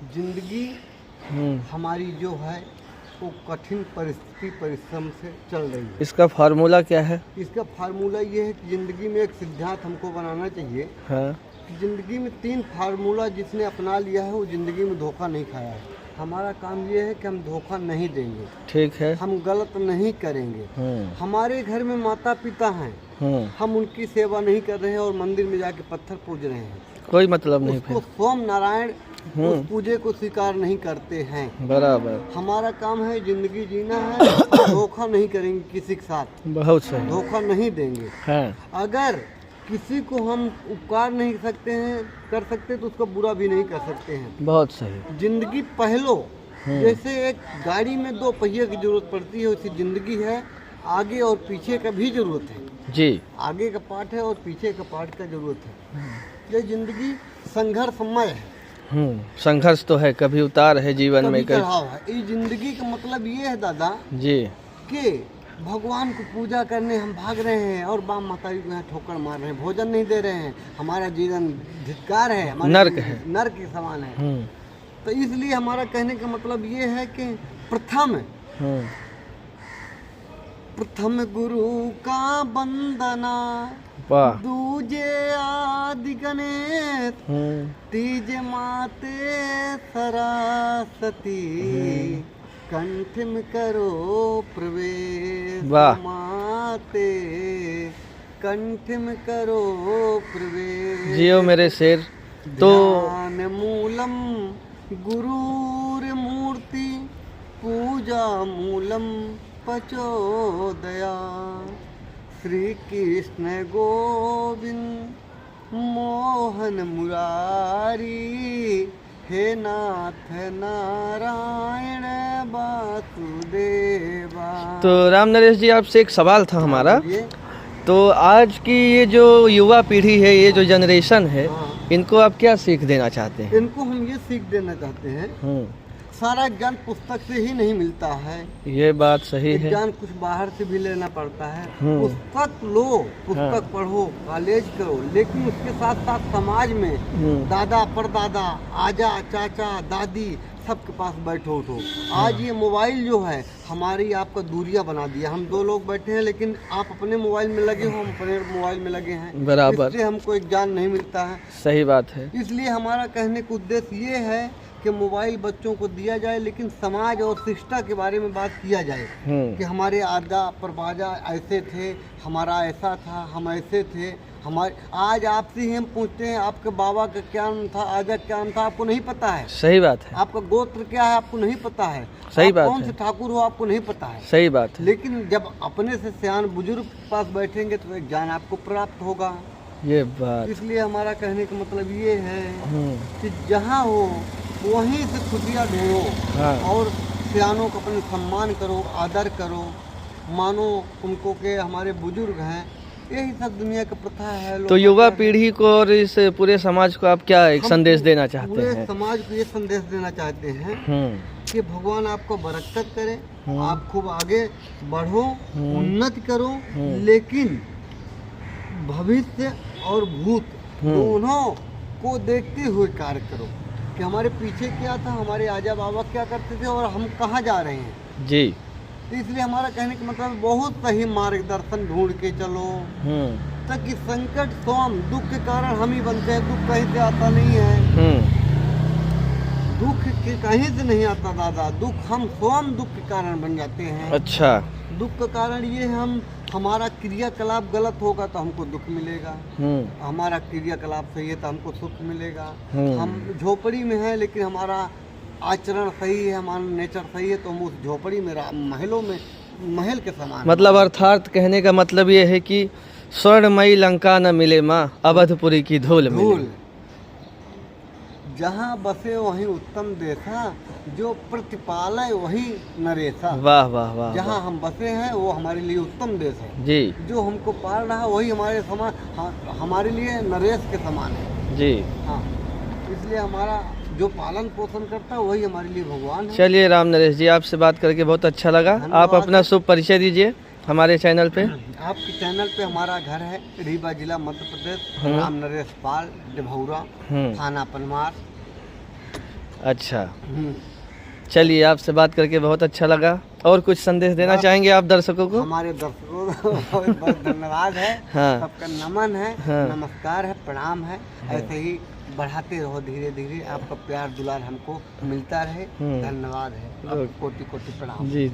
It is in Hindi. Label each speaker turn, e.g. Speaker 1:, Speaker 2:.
Speaker 1: जिंदगी हमारी जो है वो कठिन परिस्थिति परिश्रम से चल रही है।
Speaker 2: इसका फार्मूला क्या है?
Speaker 1: इसका फार्मूला ये है कि ज़िंदगी में एक सिद्धांत हमको बनाना चाहिए।
Speaker 2: हाँ।
Speaker 1: कि ज़िंदगी में 3 फार्मूला जिसने अपना लिया है वो ज़िंदगी में धोखा नहीं खाया है। हमारा काम ये है कि हम धोखा नहीं देंगे,
Speaker 2: ठीक है।
Speaker 1: हम गलत नहीं करेंगे। हमारे घर में माता पिता हैं, हम उनकी सेवा नहीं कर रहे हैं और मंदिर में जाके पत्थर पूज रहे हैं,
Speaker 2: कोई मतलब नहीं।
Speaker 1: उसको सोम नारायण उस पूजे को स्वीकार नहीं करते हैं।
Speaker 2: बराबर।
Speaker 1: हमारा काम है जिंदगी जीना है, धोखा नहीं करेंगे किसी के साथ,
Speaker 2: बहुत सही।
Speaker 1: धोखा नहीं देंगे।
Speaker 2: हाँ।
Speaker 1: अगर किसी को हम उपकार नहीं कर सकते तो उसको बुरा भी नहीं कर सकते हैं।
Speaker 2: बहुत सही।
Speaker 1: जिंदगी पहलो, जैसे एक गाड़ी में 2 पहिए की जरूरत पड़ती है, उसी जिंदगी है आगे और पीछे का भी जरूरत है
Speaker 2: जी।
Speaker 1: आगे का पार्ट है और पीछे का पार्ट का जरूरत है। ये जिंदगी संघर्षमय है।
Speaker 2: संघर्ष तो है, कभी उतार है जीवन में, कभी
Speaker 1: चढ़ाव है। इस जिंदगी का मतलब ये है दादा
Speaker 2: जी
Speaker 1: कि भगवान को पूजा करने हम भाग रहे हैं और बाप माता जी को यहाँ ठोकर मार रहे हैं, भोजन नहीं दे रहे हैं, हमारा जीवन धिक्कार है,
Speaker 2: नर्क है,
Speaker 1: नर्क के समान है। तो इसलिए हमारा कहने का मतलब ये है कि प्रथम गुरु का वंदना, दूजे आदि गणेश, तीजे माते सरस्वती, कंठ में करो प्रवेश माते, कंठ में करो प्रवेश।
Speaker 2: जियो मेरे शेर। तो
Speaker 1: ध्यान मूलम गुरुर मूर्ति, पूजा मूलम पचोदया, श्री कृष्ण गोविंद मोहन मुरारी, हे नाथ नारायण वासुदेवा।
Speaker 2: तो राम नरेश जी, आपसे एक सवाल था हमारा। तो आज की ये जो युवा पीढ़ी है, ये जो जनरेशन है, इनको आप क्या सीख देना चाहते हैं?
Speaker 1: इनको हम ये सीख देना चाहते हैं, सारा ज्ञान पुस्तक से ही नहीं मिलता है। ये बात सही है। ज्ञान कुछ बाहर से भी लेना पड़ता है। पुस्तक लो, पुस्तक पढ़ो, कॉलेज करो, लेकिन उसके साथ साथ समाज में दादा परदादा, आजा चाचा दादी सबके पास बैठो उठो। आज ये मोबाइल जो है हमारी आपका दूरियां बना दिया। हम 2 लोग बैठे हैं लेकिन आप अपने मोबाइल में लगे हो, हम अपने मोबाइल में लगे हैं, बराबर। इससे हमको एक ज्ञान नहीं मिलता है। सही बात है। इसलिए हमारा कहने का उद्देश्य ये है कि मोबाइल बच्चों को दिया जाए, लेकिन समाज और शिक्षा के बारे में बात किया जाए कि हमारे आजा परबाजा ऐसे थे, हमारा ऐसा था, हम ऐसे थे। हमारे आज आपसे ही हम पूछते हैं आपके बाबा का क्या नाम था, आजा क्या नाम था, आपको नहीं पता है। सही बात है। आपका गोत्र क्या है, आपको नहीं पता है। सही बात है। कौन से ठाकुर हो, आपको नहीं पता है। सही बात है। लेकिन जब अपने से सियान बुजुर्ग के पास बैठेंगे तो एक ज्ञान आपको प्राप्त होगा। ये बात। इसलिए हमारा कहने का मतलब ये है कि जहाँ हो वहीं से खुशियाँ ढूंढो और सियानों का अपने सम्मान करो, आदर करो, मानो उनको के हमारे बुजुर्ग हैं। यही सब दुनिया का प्रथा है। तो युवा पीढ़ी को और इस पूरे समाज को आप क्या एक संदेश देना चाहते हैं? पूरे समाज को ये संदेश देना चाहते हैं कि भगवान आपको बरकत करे, आप खूब आगे बढ़ो, उन्नति करो, लेकिन भविष्य और भूत दोनों को देखते हुए कार्य करो कि हमारे पीछे क्या था, हमारे आजा बाबा क्या करते थे और हम कहाँ जा रहे हैं जी। इसलिए हमारा कहने का मतलब बहुत सही मार्गदर्शन ढूंढ के चलो, ताकि संकट स्वयं दुख के कारण हम ही बनते हैं। दुख कहीं से आता नहीं है, दुख के कहीं से नहीं आता दादा, दुख हम स्वयं दुख के कारण बन जाते हैं। अच्छा। दुख का कारण ये हम हमारा क्रियाकलाप गलत होगा तो हमको दुख मिलेगा, हमारा क्रियाकलाप सही है तो हमको सुख मिलेगा। हम झोपड़ी में हैं लेकिन हमारा आचरण सही है, हमारा नेचर सही है तो हम उस झोपड़ी में महलों में महल के समान। मतलब अर्थात कहने का मतलब ये है कि स्वर्णमयी लंका न मिले माँ, अवधपुरी की धूल मिले। जहाँ बसे वही उत्तम देशा, जो प्रतिपालय वही नरेशा। वाह वाह वाह। जहाँ हम बसे हैं वो हमारे लिए उत्तम देश है जी। जो हमको पाल रहा वही हमारे समान, हमारे लिए नरेश के समान है जी। हाँ, इसलिए हमारा जो पालन पोषण करता है वही हमारे लिए भगवान है। चलिए राम नरेश जी, आपसे बात करके बहुत अच्छा लगा। आप अपना शुभ परिचय दीजिए हमारे चैनल पे। आपके चैनल पे हमारा घर है रीवा जिला मध्य प्रदेश, राम नरेश पाल, डभौरा थाना पनमार।
Speaker 2: अच्छा, चलिए आपसे बात करके बहुत अच्छा लगा। और कुछ संदेश देना चाहेंगे आप दर्शकों को?
Speaker 1: हमारे दर्शकों को बहुत बहुत धन्यवाद है।
Speaker 2: हाँ।
Speaker 1: सबका नमन है।
Speaker 2: हाँ।
Speaker 1: नमस्कार है, प्रणाम है। ऐसे ही बढ़ाते रहो, धीरे धीरे आपका प्यार दुलार हमको मिलता रहे। धन्यवाद है, कोटि कोटि प्रणाम।
Speaker 2: जी।